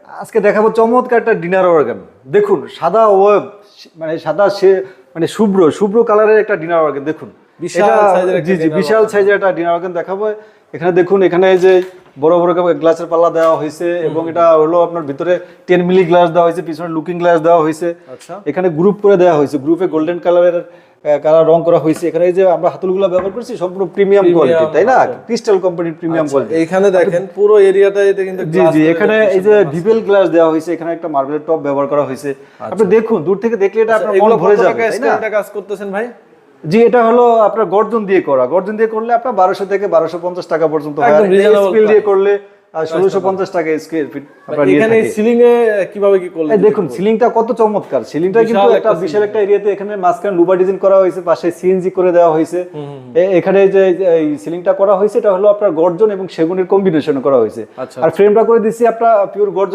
আজকে দেখাবো চমৎকার একটা ডিনার অর্গান। দেখুন সাদা ওয়েব, মানে সাদা মানে শুভ্র শুভ্র কালারের একটা ডিনার অর্গান। দেখুন বিশাল সাইজের একটা জি বিশাল সাইজের একটা ডিনার অর্গান দেখাবো। এখানে দেখুন, এখানে এই যে বড় বড় গ্লাসের পাল্লা দেওয়া হয়েছে এবং এটা হলো আপনার ভিতরে 10 মিলি গ্লাস দেওয়া হয়েছে, পিছনে লুকিং গ্লাস দেওয়া হয়েছে। আচ্ছা, এখানে গ্রুপ করে দেওয়া হয়েছে, গ্রুপে গোল্ডেন কালারের কালার রং করা হয়েছে। এখানে এই যে আমরা হাতলগুলো ব্যবহার করছি সম্পূর্ণ প্রিমিয়াম কোয়ালিটি, তাই না? ক্রিস্টাল কোম্পানির প্রিমিয়াম কোয়ালিটি। এইখানে দেখেন পুরো এরিয়াটাতে কিন্তু জি এখানে এই যে ভিভেল গ্লাস দেওয়া হয়েছে, এখানে একটা মার্বেলের টপ ব্যবহার করা হয়েছে। আপনি দেখুন দূর থেকে দেখলে এটা আপনার মন ভরে যাবে, তাই না? এটা কাজ করতেছেন ভাই? জি এটা হলো আপনার গর্জন দিয়ে করা। গর্জন দিয়ে করলে আপনার 1200 থেকে 1250 টাকা পর্যন্ত হয়। একদম reasonable স্পিল দিয়ে করলে 1650 টাকা স্কয়ার ফিট আপনার নিয়ে এখানে থাকে। সিলিং এ কিভাবে কি করলেন? এই দেখুন সিলিংটা কত চমৎকার। সিলিংটা কিন্তু একটা বিশাল একটা এরিয়াতে এখানে মাঝখানে লুবা ডিজাইন করা হয়েছে, পাশে সিএনজি করে দেওয়া হয়েছে। এখানে যে এই সিলিংটা করা হয়েছে এটা হলো আপনার গর্জন এবং সেগুনের কম্বিনেশন করা হয়েছে। আর ফ্রেমটা করে দিচ্ছি আপনার পিওর গর্জন।